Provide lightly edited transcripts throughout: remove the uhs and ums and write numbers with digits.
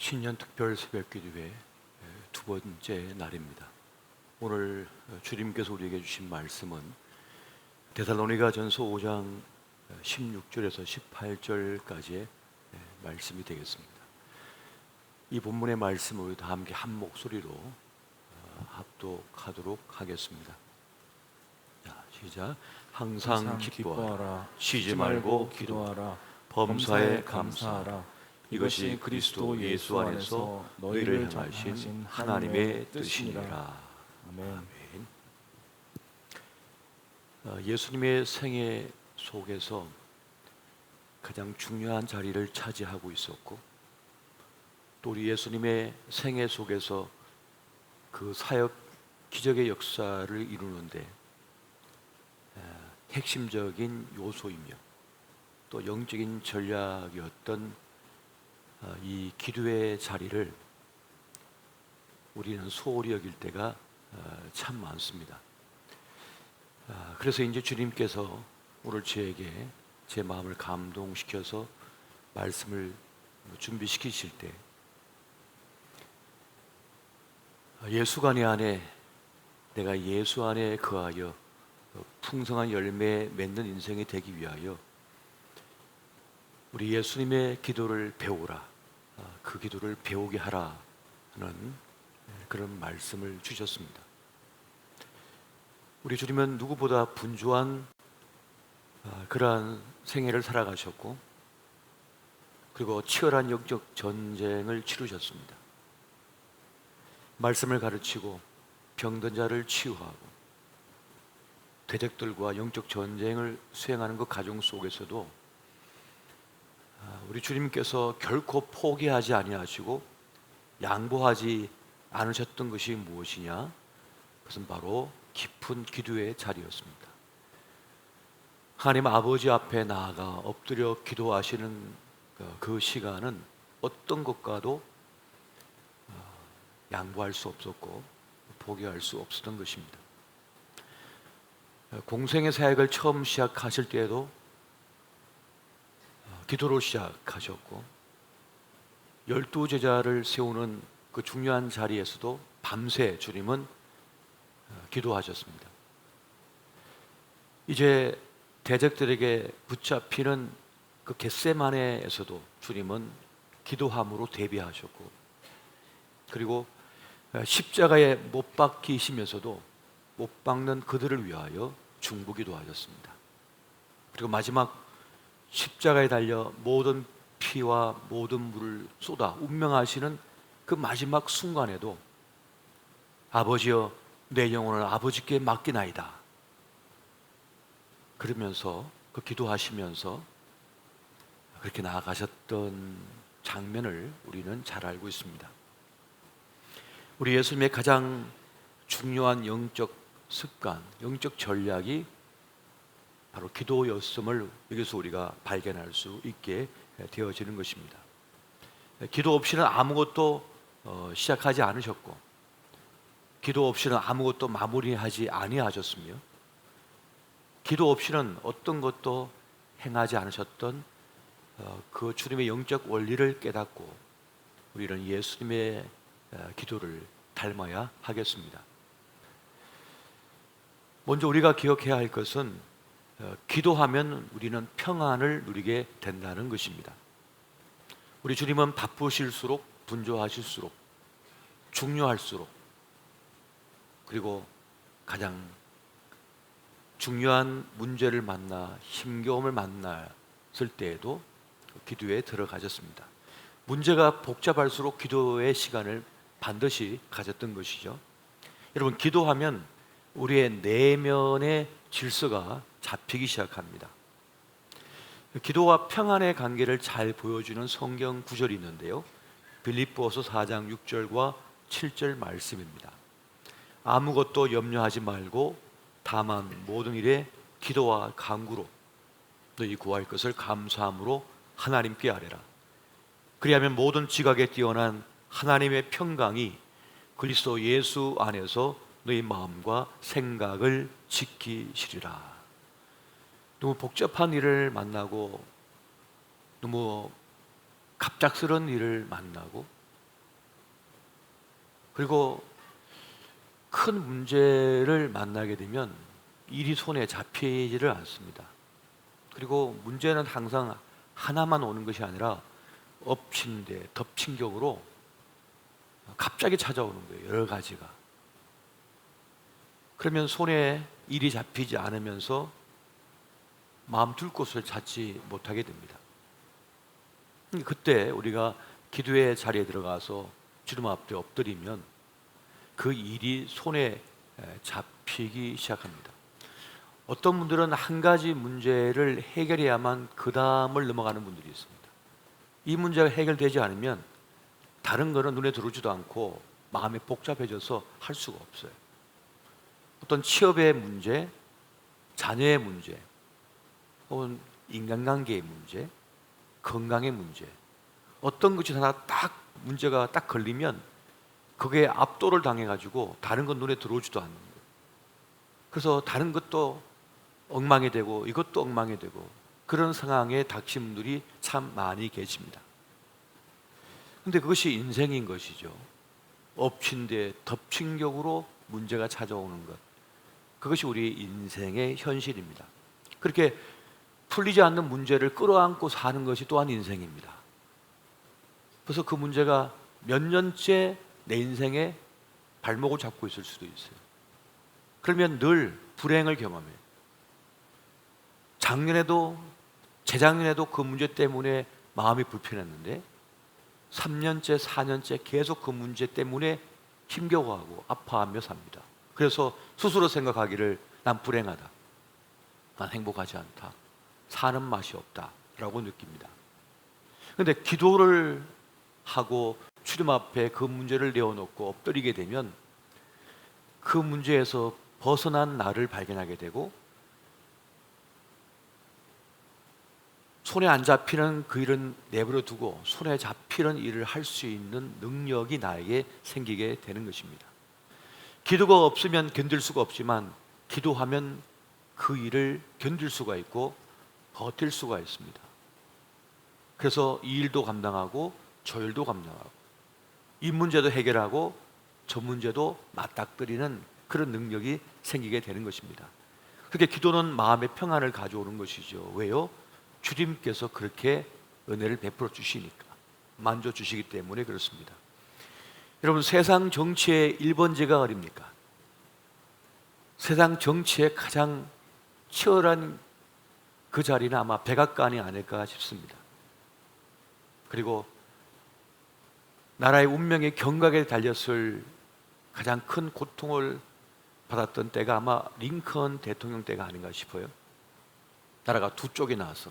신년 특별 새벽 기도회 두 번째 날입니다. 오늘 주님께서 우리에게 주신 말씀은 데살로니가 전서 5장 16절에서 18절까지의 말씀이 되겠습니다. 이 본문의 말씀을 우리 다 함께 한 목소리로 합독하도록 하겠습니다. 자, 시작. 항상 기뻐하라. 쉬지 말고 기도하라. 범사에 감사하라. 이것이 그리스도 예수 안에서 너희를 향하신 하나님의 뜻이니라. 아멘. 예수님의 생애 속에서 가장 중요한 자리를 차지하고 있었고, 또 우리 예수님의 생애 속에서 그 사역 기적의 역사를 이루는데 핵심적인 요소이며 또 영적인 전략이었던 이 기도의 자리를 우리는 소홀히 여길 때가 참 많습니다. 그래서 이제 주님께서 오늘 저에게 제 마음을 감동시켜서 말씀을 준비시키실 때, 예수가 내 안에, 내가 예수 안에 거하여 풍성한 열매 맺는 인생이 되기 위하여 우리 예수님의 기도를 배우라, 그 기도를 배우게 하라 하는 그런 말씀을 주셨습니다. 우리 주님은 누구보다 분주한 그러한 생애를 살아가셨고, 그리고 치열한 영적 전쟁을 치르셨습니다. 말씀을 가르치고 병든 자를 치유하고 대적들과 영적 전쟁을 수행하는 그 가정 속에서도 우리 주님께서 결코 포기하지 아니하시고 양보하지 않으셨던 것이 무엇이냐? 그것은 바로 깊은 기도의 자리였습니다. 하나님 아버지 앞에 나아가 엎드려 기도하시는 그 시간은 어떤 것과도 양보할 수 없었고 포기할 수 없었던 것입니다. 공생의 사역을 처음 시작하실 때에도 기도로 시작하셨고, 12 제자를 세우는 그 중요한 자리에서도 밤새 주님은 기도하셨습니다. 이제 대적들에게 붙잡히는 그 겟세마네에서도 주님은 기도함으로 대비하셨고, 그리고 십자가에 못 박히시면서도 못 박는 그들을 위하여 중보기도하셨습니다. 그리고 마지막 십자가에 달려 모든 피와 모든 물을 쏟아 운명하시는 그 마지막 순간에도 아버지여, 내 영혼을 아버지께 맡기나이다, 그러면서 그 기도하시면서 그렇게 나아가셨던 장면을 우리는 잘 알고 있습니다. 우리 예수님의 가장 중요한 영적 습관, 영적 전략이 바로 기도였음을 여기서 우리가 발견할 수 있게 되어지는 것입니다. 기도 없이는 아무것도 시작하지 않으셨고, 기도 없이는 아무것도 마무리하지 아니하셨으며, 기도 없이는 어떤 것도 행하지 않으셨던 그 주님의 영적 원리를 깨닫고 우리는 예수님의 기도를 닮아야 하겠습니다. 먼저 우리가 기억해야 할 것은 기도하면 우리는 평안을 누리게 된다는 것입니다. 우리 주님은 바쁘실수록, 분주하실수록, 중요할수록, 그리고 가장 중요한 문제를 만나 힘겨움을 만났을 때에도 기도에 들어가셨습니다. 문제가 복잡할수록 기도의 시간을 반드시 가졌던 것이죠. 여러분, 기도하면 우리의 내면의 질서가 잡히기 시작합니다. 기도와 평안의 관계를 잘 보여주는 성경 구절이 있는데요, 빌립보서 4장 6절과 7절 말씀입니다. 아무것도 염려하지 말고 다만 모든 일에 기도와 간구로 너희 구할 것을 감사함으로 하나님께 아뢰라. 그리하면 모든 지각에 뛰어난 하나님의 평강이 그리스도 예수 안에서 너희 마음과 생각을 지키시리라. 너무 복잡한 일을 만나고, 너무 갑작스러운 일을 만나고, 그리고 큰 문제를 만나게 되면 일이 손에 잡히지를 않습니다. 그리고 문제는 항상 하나만 오는 것이 아니라 엎친 데 덮친 격으로 갑자기 찾아오는 거예요. 여러 가지가. 그러면 손에 일이 잡히지 않으면서 마음 둘 곳을 찾지 못하게 됩니다. 그때 우리가 기도의 자리에 들어가서 주님 앞에 엎드리면 그 일이 손에 잡히기 시작합니다. 어떤 분들은 한 가지 문제를 해결해야만 그 다음을 넘어가는 분들이 있습니다. 이 문제가 해결되지 않으면 다른 거는 눈에 들어오지도 않고 마음이 복잡해져서 할 수가 없어요. 어떤 취업의 문제, 자녀의 문제, 혹은 인간관계의 문제, 건강의 문제, 어떤 것이 하나 딱 문제가 딱 걸리면 그게 압도를 당해가지고 다른 건 눈에 들어오지도 않는 거예요. 그래서 다른 것도 엉망이 되고 이것도 엉망이 되고 그런 상황에 닥친 분들이 참 많이 계십니다. 근데 그것이 인생인 것이죠. 엎친 데 덮친 격으로 문제가 찾아오는 것, 그것이 우리 인생의 현실입니다. 그렇게 풀리지 않는 문제를 끌어안고 사는 것이 또한 인생입니다. 그래서 그 문제가 몇 년째 내 인생에 발목을 잡고 있을 수도 있어요. 그러면 늘 불행을 경험해요. 작년에도 재작년에도 그 문제 때문에 마음이 불편했는데 3년째 4년째 계속 그 문제 때문에 힘겨워하고 아파하며 삽니다. 그래서 스스로 생각하기를 난 불행하다, 난 행복하지 않다, 사는 맛이 없다 라고 느낍니다. 그런데 기도를 하고 주님 앞에 그 문제를 내어놓고 엎드리게 되면 그 문제에서 벗어난 나를 발견하게 되고 손에 안 잡히는 그 일은 내버려 두고 손에 잡히는 일을 할 수 있는 능력이 나에게 생기게 되는 것입니다. 기도가 없으면 견딜 수가 없지만 기도하면 그 일을 견딜 수가 있고 버틸 수가 있습니다. 그래서 이 일도 감당하고 저 일도 감당하고 이 문제도 해결하고 저 문제도 맞닥뜨리는 그런 능력이 생기게 되는 것입니다. 그렇게 기도는 마음의 평안을 가져오는 것이죠. 왜요? 주님께서 그렇게 은혜를 베풀어 주시니까, 만져 주시기 때문에 그렇습니다. 여러분, 세상 정치의 1번지가 어딥니까? 세상 정치의 가장 치열한 그 자리는 아마 백악관이 아닐까 싶습니다. 그리고 나라의 운명의 경각에 달렸을 가장 큰 고통을 받았던 때가 아마 링컨 대통령 때가 아닌가 싶어요. 나라가 두 쪽이 나와서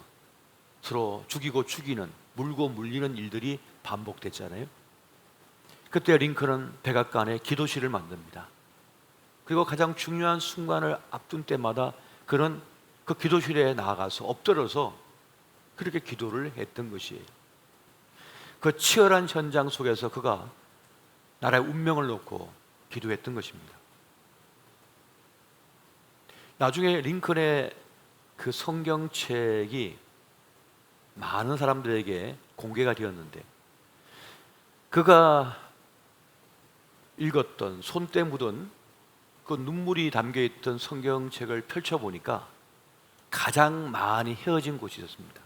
서로 죽이고 죽이는, 물고 물리는 일들이 반복됐잖아요. 그때 링컨은 백악관에 기도실을 만듭니다. 그리고 가장 중요한 순간을 앞둔 때마다 그는 그 기도실에 나아가서 엎드려서 그렇게 기도를 했던 것이에요. 그 치열한 현장 속에서 그가 나라의 운명을 놓고 기도했던 것입니다. 나중에 링컨의 그 성경책이 많은 사람들에게 공개가 되었는데 그가 읽었던 손때 묻은 그 눈물이 담겨있던 성경책을 펼쳐보니까 가장 많이 헤어진 곳이 있었습니다.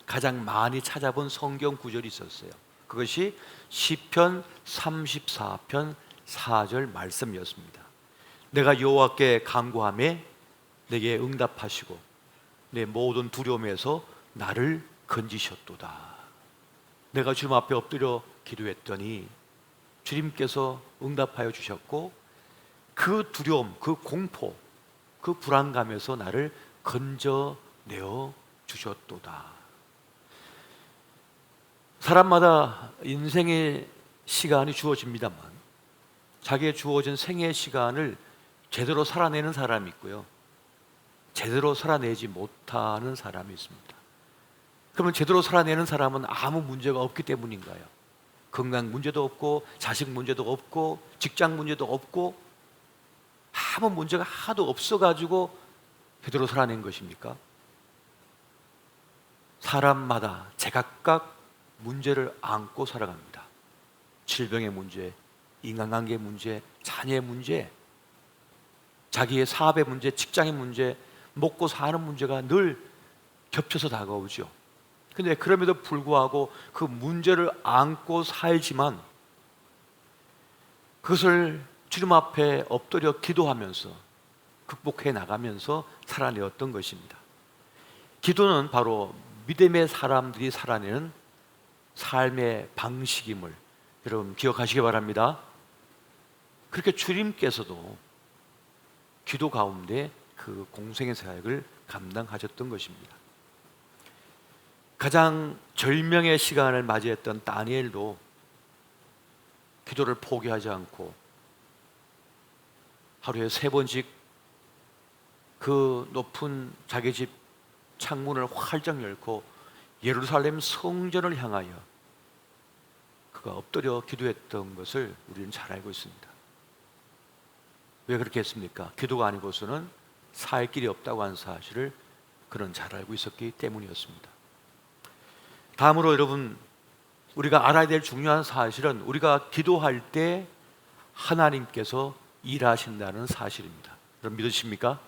가장 많이 찾아본 성경 구절이 있었어요. 그것이 시편 34편 4절 말씀이었습니다. 내가 여호와께 간구하매 내게 응답하시고 내 모든 두려움에서 나를 건지셨도다. 내가 주님 앞에 엎드려 기도했더니 주님께서 응답하여 주셨고 그 두려움, 그 공포, 그 불안감에서 나를 건져내어 주셨도다. 사람마다 인생의 시간이 주어집니다만 자기의 주어진 생의 시간을 제대로 살아내는 사람이 있고요, 제대로 살아내지 못하는 사람이 있습니다. 그러면 제대로 살아내는 사람은 아무 문제가 없기 때문인가요? 건강 문제도 없고 자식 문제도 없고 직장 문제도 없고 아무 문제가 하나도 없어가지고 제대로 살아낸 것입니까? 사람마다 제각각 문제를 안고 살아갑니다. 질병의 문제, 인간관계 문제, 자녀의 문제, 자기의 사업의 문제, 직장의 문제, 먹고 사는 문제가 늘 겹쳐서 다가오죠. 근데 그럼에도 불구하고 그 문제를 안고 살지만 그것을 주님 앞에 엎드려 기도하면서 극복해 나가면서 살아내었던 것입니다. 기도는 바로 믿음의 사람들이 살아내는 삶의 방식임을 여러분 기억하시기 바랍니다. 그렇게 주님께서도 기도 가운데 그 공생의 사역을 감당하셨던 것입니다. 가장 절명의 시간을 맞이했던 다니엘도 기도를 포기하지 않고 하루에 3번씩 그 높은 자기 집 창문을 활짝 열고 예루살렘 성전을 향하여 그가 엎드려 기도했던 것을 우리는 잘 알고 있습니다. 왜 그렇게 했습니까? 기도가 아니고서는 살 길이 없다고 하는 사실을 그는 잘 알고 있었기 때문이었습니다. 다음으로 여러분, 우리가 알아야 될 중요한 사실은 우리가 기도할 때 하나님께서 일하신다는 사실입니다. 여러분 믿으십니까?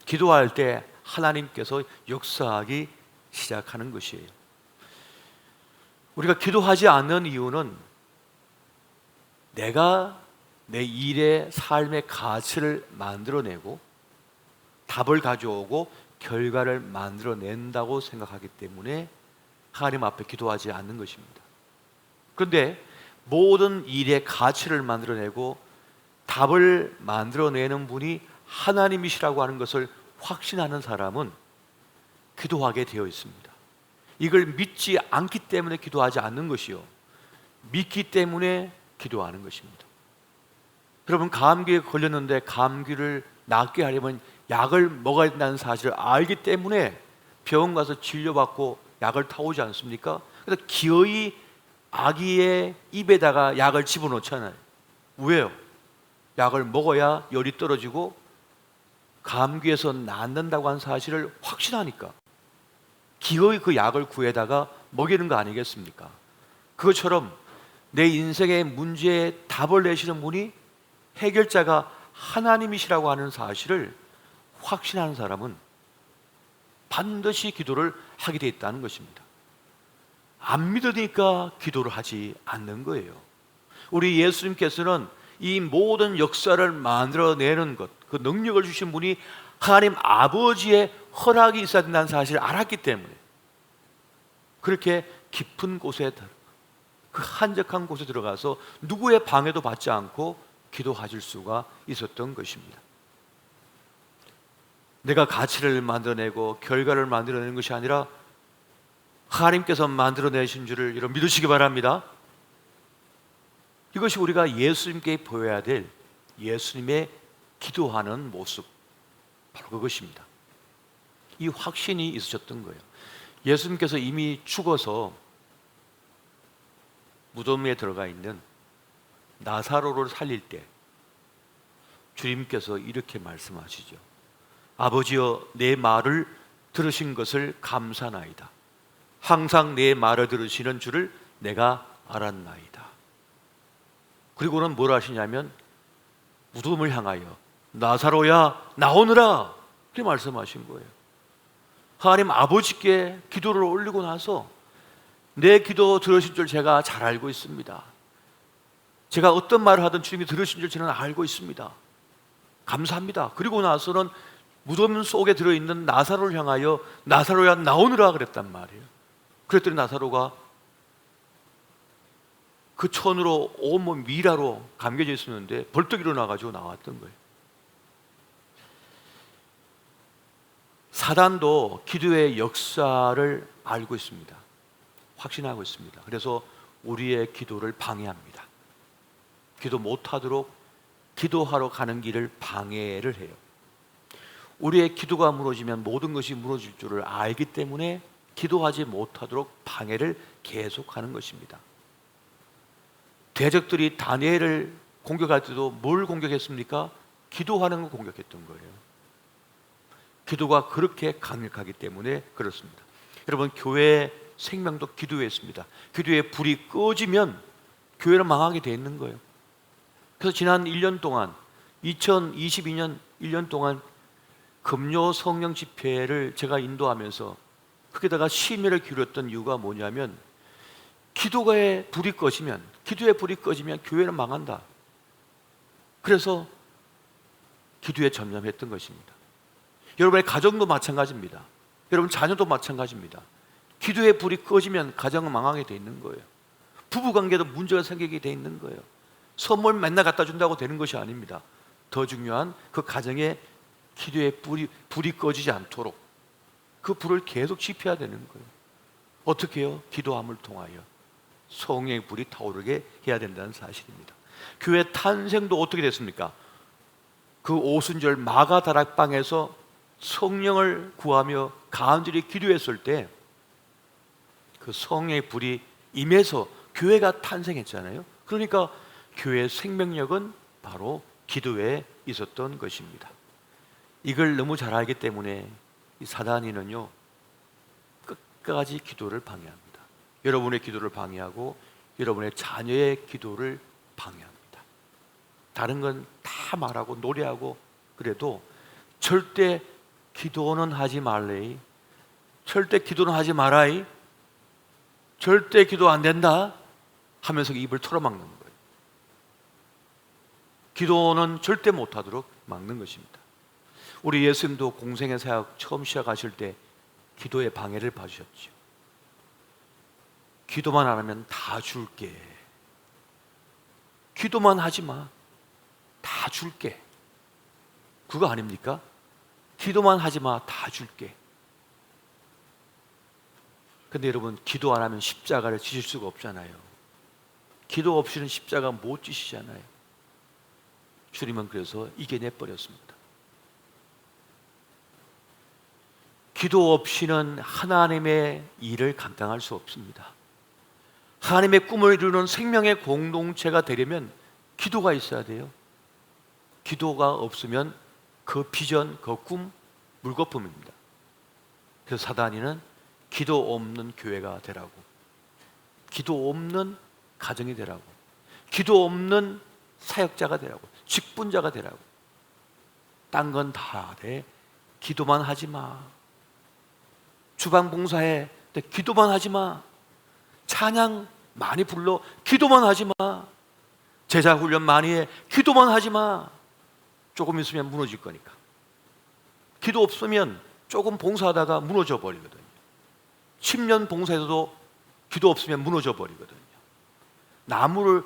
기도할 때 하나님께서 역사하기 시작하는 것이에요. 우리가 기도하지 않는 이유는 내가 내 일의 삶의 가치를 만들어내고 답을 가져오고 결과를 만들어낸다고 생각하기 때문에 하나님 앞에 기도하지 않는 것입니다. 그런데 모든 일의 가치를 만들어내고 답을 만들어내는 분이 하나님이시라고 하는 것을 확신하는 사람은 기도하게 되어 있습니다. 이걸 믿지 않기 때문에 기도하지 않는 것이요, 믿기 때문에 기도하는 것입니다. 여러분, 감기에 걸렸는데 감기를 낫게 하려면 약을 먹어야 된다는 사실을 알기 때문에 병원 가서 진료받고 약을 타오지 않습니까? 그래서 기어이 아기의 입에다가 약을 집어넣잖아요. 왜요? 약을 먹어야 열이 떨어지고 감기에서 낫는다고 하는 사실을 확신하니까 기어이 그 약을 구해다가 먹이는 거 아니겠습니까? 그것처럼 내 인생의 문제에 답을 내시는 분이 해결자가 하나님이시라고 하는 사실을 확신하는 사람은 반드시 기도를 하게 돼 있다는 것입니다. 안 믿으니까 기도를 하지 않는 거예요. 우리 예수님께서는 이 모든 역사를 만들어내는 것, 그 능력을 주신 분이 하나님 아버지의 허락이 있어야 된다는 사실을 알았기 때문에 그렇게 깊은 곳에, 그 한적한 곳에 들어가서 누구의 방해도 받지 않고 기도하실 수가 있었던 것입니다. 내가 가치를 만들어내고 결과를 만들어내는 것이 아니라 하나님께서 만들어내신 줄을 여러분 믿으시기 바랍니다. 이것이 우리가 예수님께 보여야 될 예수님의 기도하는 모습, 바로 그것입니다. 이 확신이 있으셨던 거예요. 예수님께서 이미 죽어서 무덤에 들어가 있는 나사로를 살릴 때 주님께서 이렇게 말씀하시죠. 아버지여, 내 말을 들으신 것을 감사나이다. 항상 내 말을 들으시는 줄을 내가 알았나이다. 그리고는 뭘 하시냐면 무덤을 향하여 나사로야 나오너라, 그렇게 말씀하신 거예요. 하나님 아버지께 기도를 올리고 나서 내 기도 들으신 줄 제가 잘 알고 있습니다. 제가 어떤 말을 하든 주님이 들으신 줄 저는 알고 있습니다. 감사합니다. 그리고 나서는 무덤 속에 들어있는 나사로를 향하여 나사로야 나오느라 그랬단 말이에요. 그랬더니 나사로가 그 천으로 온몸 미라로 감겨져 있었는데 벌떡 일어나가지고 나왔던 거예요. 사단도 기도의 역사를 알고 있습니다. 확신하고 있습니다. 그래서 우리의 기도를 방해합니다. 기도 못하도록 기도하러 가는 길을 방해를 해요. 우리의 기도가 무너지면 모든 것이 무너질 줄을 알기 때문에 기도하지 못하도록 방해를 계속하는 것입니다. 대적들이 다니엘을 공격할 때도 뭘 공격했습니까? 기도하는 걸 공격했던 거예요. 기도가 그렇게 강력하기 때문에 그렇습니다. 여러분, 교회의 생명도 기도에 있습니다. 기도의 불이 꺼지면 교회는 망하게 돼 있는 거예요. 그래서 지난 1년 동안 2022년 1년 동안 금요 성령 집회를 제가 인도하면서 거기다가 심혈을 기울였던 이유가 뭐냐면 기도의 불이 꺼지면 교회는 망한다. 그래서 기도에 전념했던 것입니다. 여러분의 가정도 마찬가지입니다. 여러분 자녀도 마찬가지입니다. 기도의 불이 꺼지면 가정은 망하게 돼 있는 거예요. 부부관계도 문제가 생기게 돼 있는 거예요. 선물 맨날 갖다 준다고 되는 것이 아닙니다. 더 중요한 그 가정에 기도의 불이 꺼지지 않도록 그 불을 계속 지펴야 되는 거예요. 어떻게 해요? 기도함을 통하여 성령의 불이 타오르게 해야 된다는 사실입니다. 교회 탄생도 어떻게 됐습니까? 그 오순절 마가 다락방에서 성령을 구하며 간절히 기도했을 때 그 성령의 불이 임해서 교회가 탄생했잖아요. 그러니까 교회의 생명력은 바로 기도에 있었던 것입니다. 이걸 너무 잘 알기 때문에 이 사단이는요 끝까지 기도를 방해합니다. 여러분의 기도를 방해하고 여러분의 자녀의 기도를 방해합니다. 다른 건 다 말하고 노래하고 그래도 절대 기도는 하지 말래, 절대 기도는 하지 마라이, 절대 기도 안 된다 하면서 입을 털어막는 거예요. 기도는 절대 못하도록 막는 것입니다. 우리 예수님도 공생의 사역 처음 시작하실 때 기도의 방해를 받으셨죠. 기도만 안 하면 다 줄게. 기도만 하지 마. 다 줄게. 그거 아닙니까? 기도만 하지 마. 다 줄게. 근데 여러분 기도 안 하면 십자가를 지실 수가 없잖아요. 기도 없이는 십자가 못 지시잖아요. 주님은 그래서 이겨내버렸습니다. 기도 없이는 하나님의 일을 감당할 수 없습니다. 하나님의 꿈을 이루는 생명의 공동체가 되려면 기도가 있어야 돼요. 기도가 없으면 그 비전, 그 꿈, 물거품입니다. 그래서 사단이는 기도 없는 교회가 되라고, 기도 없는 가정이 되라고, 기도 없는 사역자가 되라고, 직분자가 되라고. 딴 건 다 돼. 기도만 하지 마. 주방 봉사해. 기도만 하지 마. 찬양 많이 불러. 기도만 하지 마. 제자 훈련 많이 해. 기도만 하지 마. 조금 있으면 무너질 거니까. 기도 없으면 조금 봉사하다가 무너져 버리거든요. 10년 봉사해도 기도 없으면 무너져 버리거든요. 나무를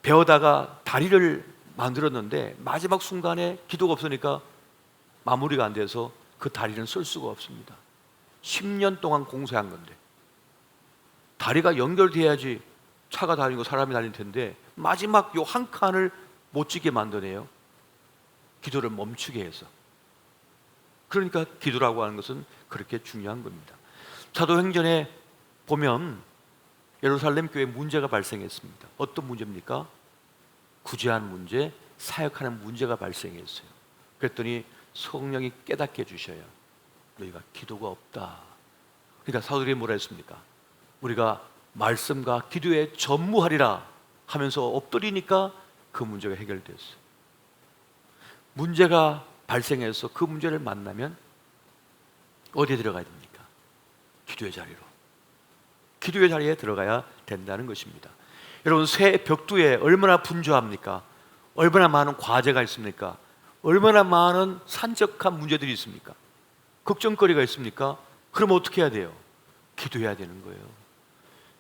베어다가 다리를 만들었는데 마지막 순간에 기도가 없으니까 마무리가 안 돼서 그 다리는 쓸 수가 없습니다. 10년 동안 공사한 건데 다리가 연결돼야지 차가 다니고 사람이 다닐 텐데 마지막 요 한 칸을 못 지게 만드네요. 기도를 멈추게 해서. 그러니까 기도라고 하는 것은 그렇게 중요한 겁니다. 사도행전에 보면 예루살렘 교회에 문제가 발생했습니다. 어떤 문제입니까? 구제한 문제, 사역하는 문제가 발생했어요. 그랬더니 성령이 깨닫게 해주셔요. 너희가 기도가 없다. 그러니까 사도들이 뭐라 했습니까? 우리가 말씀과 기도에 전무하리라 하면서 엎드리니까 그 문제가 해결됐어요. 문제가 발생해서 그 문제를 만나면 어디에 들어가야 됩니까? 기도의 자리로. 기도의 자리에 들어가야 된다는 것입니다. 여러분 새 벽두에 얼마나 분주합니까? 얼마나 많은 과제가 있습니까? 얼마나 많은 산적한 문제들이 있습니까? 걱정거리가 있습니까? 그럼 어떻게 해야 돼요? 기도해야 되는 거예요.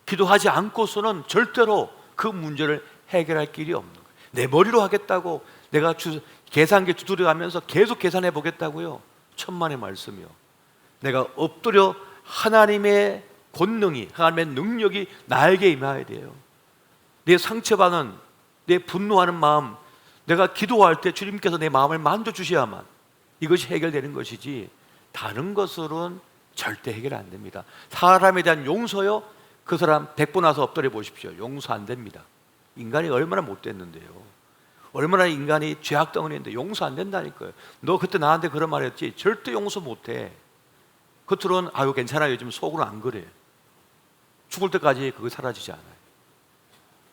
기도하지 않고서는 절대로 그 문제를 해결할 길이 없는 거예요. 내 머리로 하겠다고 내가 계산기 두드려가면서 계속 계산해 보겠다고요? 천만의 말씀이요. 내가 엎드려 하나님의 권능이, 하나님의 능력이 나에게 임해야 돼요. 내 상처받는, 내 분노하는 마음, 내가 기도할 때 주님께서 내 마음을 만져주셔야만 이것이 해결되는 것이지 다른 것으로는 절대 해결 안 됩니다. 사람에 대한 용서요, 그 사람 100번 와서 엎드려 보십시오. 용서 안 됩니다. 인간이 얼마나 못됐는데요. 얼마나 인간이 죄악덩어리인데 용서 안 된다니까요. 너 그때 나한테 그런 말 했지? 절대 용서 못해. 겉으로는 아유 괜찮아요. 요즘 속으로는 안 그래. 죽을 때까지 그거 사라지지 않아요.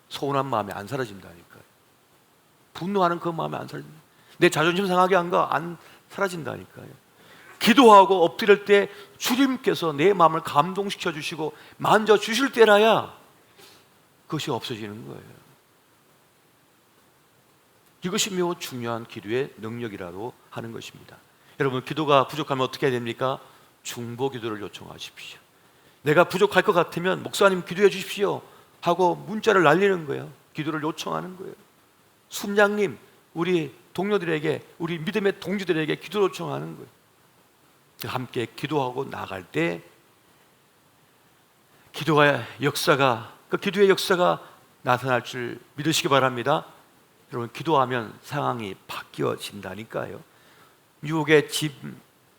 서운한 마음이 안 사라진다니까요. 분노하는 그 마음이 안 사라진다. 내 자존심 상하게 한 거 안 사라진다니까요. 기도하고 엎드릴 때 주님께서 내 마음을 감동시켜 주시고 만져 주실 때라야 그것이 없어지는 거예요. 이것이 매우 중요한 기도의 능력이라고 하는 것입니다. 여러분, 기도가 부족하면 어떻게 해야 됩니까? 중보 기도를 요청하십시오. 내가 부족할 것 같으면 목사님 기도해 주십시오 하고 문자를 날리는 거예요. 기도를 요청하는 거예요. 순장님, 우리 동료들에게, 우리 믿음의 동지들에게 기도 요청하는 거예요. 함께 기도하고 나갈 때 기도의 역사가 나타날 줄 믿으시기 바랍니다. 여러분, 기도하면 상황이 바뀌어진다니까요. 미국에 짐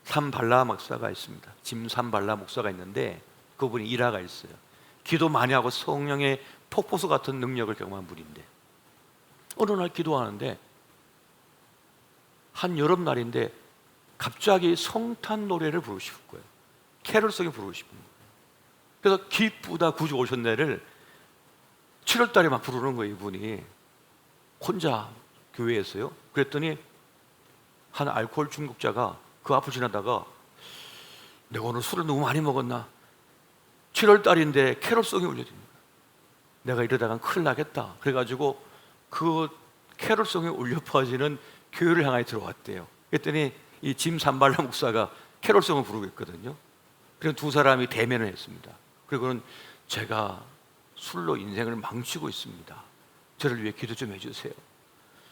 삼발라 목사가 있습니다. 짐 삼발라 목사가 있는데 그분이 일화가 있어요. 기도 많이 하고 성령의 폭포수 같은 능력을 경험한 분인데 어느 날 기도하는데 한 여름날인데 갑자기 성탄 노래를 부르시는 거예요. 캐롤송을 부르시는 거예요. 그래서 기쁘다 구주 오셨네를 7월달에 막 부르는 거예요. 이분이 혼자 교회에서요. 그랬더니 한 알코올 중독자가 그 앞을 지나다가 내가 오늘 술을 너무 많이 먹었나? 7월달인데 캐롤송이 울려집니다. 내가 이러다간 큰일 나겠다. 그래가지고 그 캐롤송이 울려 퍼지는 교회를 향해 들어왔대요. 그랬더니 이 짐 삼발라 목사가 캐롤송을 부르고 있거든요. 그래서 두 사람이 대면을 했습니다. 그리고는 제가 술로 인생을 망치고 있습니다. 저를 위해 기도 좀 해주세요.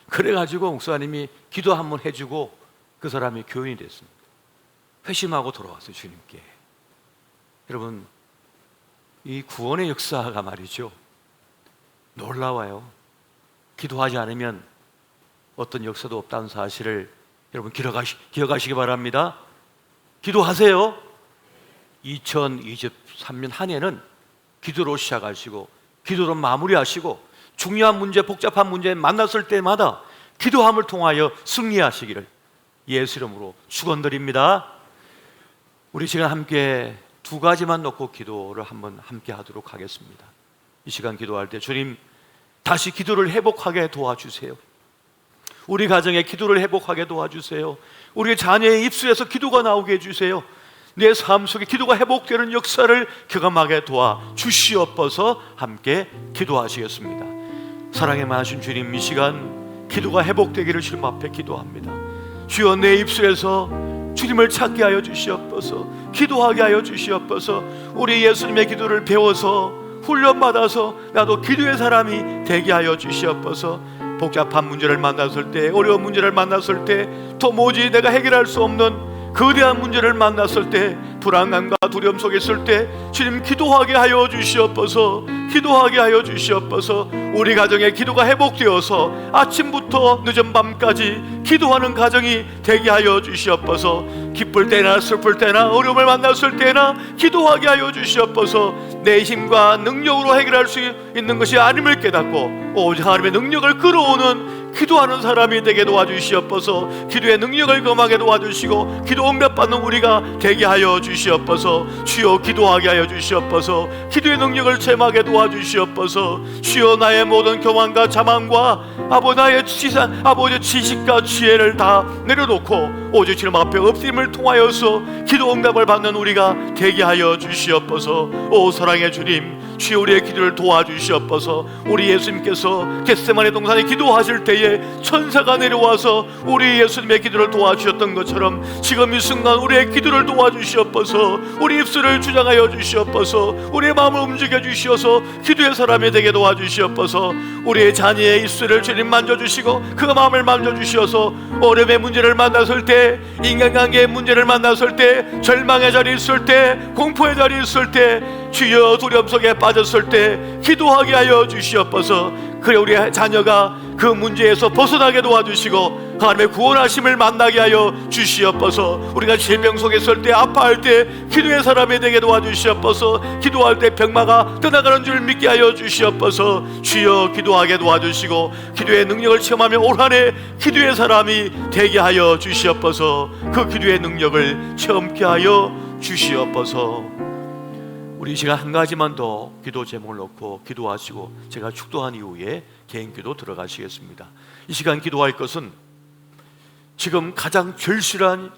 그래가지고 목사님이 기도 한번 해주고 그 사람이 교인이 됐습니다. 회심하고 돌아왔어요, 주님께. 여러분, 이 구원의 역사가 말이죠, 놀라워요. 기도하지 않으면 어떤 역사도 없다는 사실을 여러분 기억하시기 바랍니다. 기도하세요. 2023년 한 해는 기도로 시작하시고 기도로 마무리하시고 중요한 문제, 복잡한 문제 만났을 때마다 기도함을 통하여 승리하시기를 예수 이름으로 축원드립니다. 우리 시간 함께 두 가지만 놓고 기도를 한번 함께 하도록 하겠습니다. 이 시간 기도할 때 주님, 다시 기도를 회복하게 도와주세요. 우리 가정의 기도를 회복하게 도와주세요. 우리 자녀의 입술에서 기도가 나오게 해주세요. 내 삶 속에 기도가 회복되는 역사를 경험하게 도와주시옵소서. 함께 기도하시겠습니다. 사랑에 많으신 주님, 이 시간 기도가 회복되기를 주님 앞에 기도합니다. 주여, 내 입술에서 주님을 찾게 하여 주시옵소서. 기도하게 하여 주시옵소서. 우리 예수님의 기도를 배워서 훈련받아서 나도 기도의 사람이 되게 하여 주시옵소서. 복잡한 문제를 만났을 때, 어려운 문제를 만났을 때, 도무지 내가 해결할 수 없는 거대한 문제를 만났을 때, 불안감과 두려움 속에 있을 때 주님 기도하게 하여 주시옵소서. 기도하게 하여 주시옵소서. 우리 가정의 기도가 회복되어서 아침부터 늦은 밤까지 기도하는 가정이 되게 하여 주시옵소서. 기쁠 때나 슬플 때나 어려움을 만났을 때나 기도하게 하여 주시옵소서. 내 힘과 능력으로 해결할 수 있는 것이 아님을 깨닫고 오직 하나님의 능력을 끌어오는 기도하는 사람이 되게 도와주시옵소서. 기도의 능력을 경험하게 도와주시고 기도 응답받는 우리가 되게 하여 주시옵소서. 주여, 기도하게 하여 주시옵소서. 기도의 능력을 체험하게 도와주시옵소서. 주여, 나의 모든 교만과 자만과 나의 아버지 지식과 지혜를 다 내려놓고 오직 주님 앞에 엎드림을 통하여서 기도 응답을 받는 우리가 되게 하여 주시옵소서. 오 사랑의 주님, 주여, 우리의 기도를 도와주시옵소서. 우리 예수님께서 겟세마네 동산에 기도하실 때에 천사가 내려와서 우리 예수님의 기도를 도와주셨던 것처럼 지금 이 순간 우리의 기도를 도와주시옵소서. 우리 입술을 주장하여 주시옵소서. 우리의 마음을 움직여 주시어서 기도의 사람이 되게 도와주시옵소서. 우리의 자녀의 입술을 주님 만져주시고 그 마음을 만져주시어서 어려움의 문제를 만났을 때, 인간관계의 문제를 만났을 때, 절망의 자리에 있을 때, 공포의 자리에 있을 때, 주여, 두려움 속에 빠졌을 때 기도하게 하여 주시옵소서. 그래 우리 자녀가 그 문제에서 벗어나게 도와주시고 하나님의 구원하심을 만나게 하여 주시옵소서. 우리가 질병 속에 있을 때, 아파할 때 기도의 사람이 되게 도와주시옵소서. 기도할 때 병마가 떠나가는 줄 믿게 하여 주시옵소서. 주여, 기도하게 도와주시고 기도의 능력을 체험하며 올 한 해 기도의 사람이 되게 하여 주시옵소서. 그 기도의 능력을 체험케 하여 주시옵소서. 우리 이 시간 한 가지만 더 기도 제목을 놓고 기도하시고 제가 축도한 이후에 개인 기도 들어가시겠습니다. 이 시간 기도할 것은 지금 가장 절실한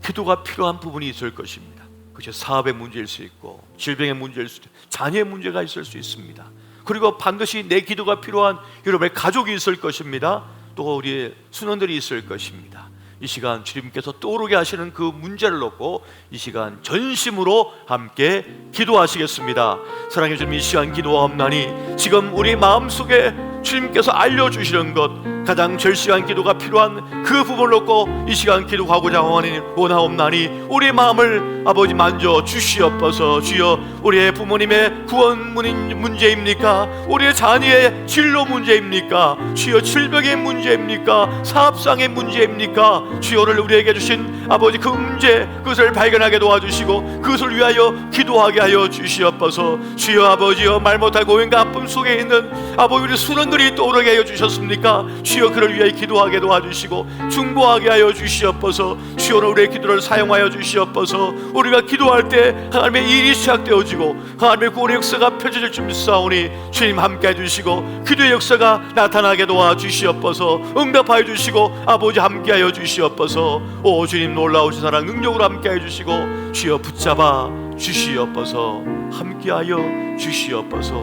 기도가 필요한 부분이 있을 것입니다. 그것이 사업의 문제일 수 있고 질병의 문제일 수도 있고 자녀의 문제가 있을 수 있습니다. 그리고 반드시 내 기도가 필요한 여러분의 가족이 있을 것입니다. 또 우리의 순원들이 있을 것입니다. 이 시간 주님께서 떠오르게 하시는 그 문제를 놓고 이 시간 전심으로 함께 기도하시겠습니다. 사랑해 주님, 이 시간 기도하옵나니 지금 우리 마음속에 주님께서 알려주시는 것, 가장 절실한 기도가 필요한 그 부분을 놓고 이 시간 기도하고자 원하옵나니 우리 마음을 아버지 만져 주시옵소서. 주여, 우리의 부모님의 구원 문제입니까? 우리의 자녀의 진로 문제입니까? 주여, 질병의 문제입니까? 사업상의 문제입니까? 주여를 우리에게 주신 아버지 그 문제, 그것을 발견하게 도와주시고 그것을 위하여 기도하게 하여 주시옵소서. 주여 아버지여, 말 못할 고민과 아픔 속에 있는 아버지 우리 순원들이 떠오르게 하여 주셨습니까? 주여, 그를 위하여 기도하게 도와주시고 중보하게 하여 주시옵소서. 주여, 우리의 기도를 사용하여 주시옵소서. 우리가 기도할 때 하나님의 일이 시작되어지고 하나님의 구원의 역사가 펼쳐질 줄 믿사오니 주님 함께 해주시고 기도의 역사가 나타나게 도와주시옵소서. 응답하여 주시고 아버지 함께 하여 주시옵소서. 오 주님, 놀라우신 사랑 능력으로 함께 해주시고 주여 붙잡아 주시옵소서. 함께 하여 주시옵소서.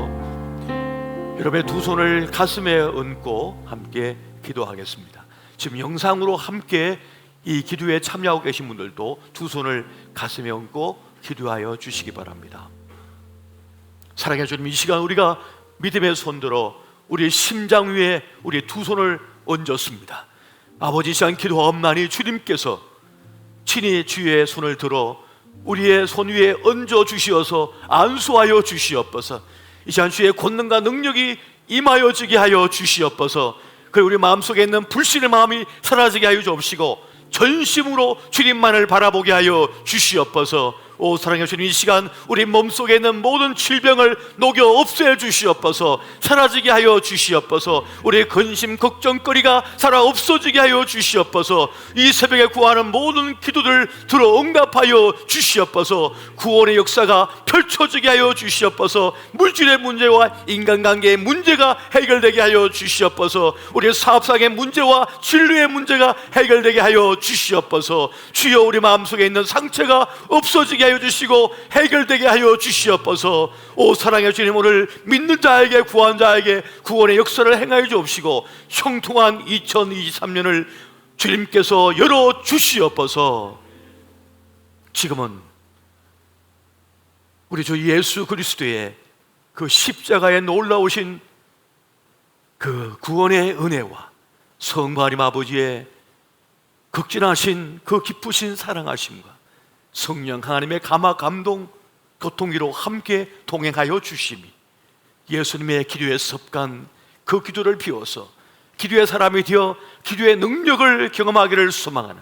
여러분의 두 손을 가슴에 얹고 함께 기도하겠습니다. 지금 영상으로 함께 이 기도에 참여하고 계신 분들도 두 손을 가슴에 얹고 기도하여 주시기 바랍니다. 사랑해 주님, 이 시간 우리가 믿음의 손들어 우리의 심장 위에 우리의 두 손을 얹었습니다. 아버지, 이 시간 기도하옵나니 주님께서 친히 주의 손을 들어 우리의 손 위에 얹어 주시어서 안수하여 주시옵소서. 이 시간 주의 권능과 능력이 임하여지게 하여 주시옵소서. 그리고 우리 마음속에 있는 불신의 마음이 사라지게 하여 주옵시고 전심으로 주님만을 바라보게 하여 주시옵소서. 오 사랑해 주님, 이 시간 우리 몸속에 있는 모든 질병을 녹여 없애 주시옵소서. 사라지게 하여 주시옵소서. 우리의 근심 걱정거리가 살아 없어지게 하여 주시옵소서. 이 새벽에 구하는 모든 기도들 들어 응답하여 주시옵소서. 구원의 역사가 펼쳐지게 하여 주시옵소서. 물질의 문제와 인간관계의 문제가 해결되게 하여 주시옵소서. 우리의 사업상의 문제와 진로의 문제가 해결되게 하여 주시옵소서. 주여, 우리 마음속에 있는 상처가 없어지게 하여 주시고 해결되게 하여 주시옵소서. 오 사랑해 주님, 오늘 믿는 자에게 구한 자에게 구원의 역사를 행하여 주옵시고 형통한 2023년을 주님께서 열어 주시옵소서. 지금은 우리 주 예수 그리스도의 그 십자가에 놀라우신 그 구원의 은혜와 성부 하나님 아버지의 극진하신 그 기쁘신 사랑하심과 성령 하나님의 감화 감동 고통기로 함께 동행하여 주심이 예수님의 기도의 습관, 그 기도를 비워서 기도의 사람이 되어 기도의 능력을 경험하기를 소망하는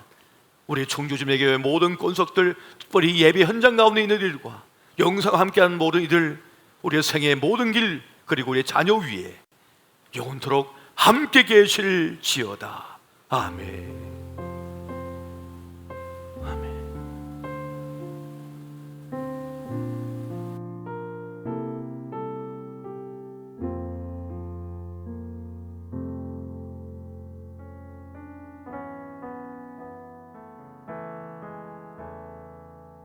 우리 청주주님에게 모든 권속들, 특별히 예배 현장 가운데 있는 이들과 영상 함께하는 모든 이들, 우리의 생애의 모든 길, 그리고 우리의 자녀 위에 영원토록 함께 계실지어다. 아멘.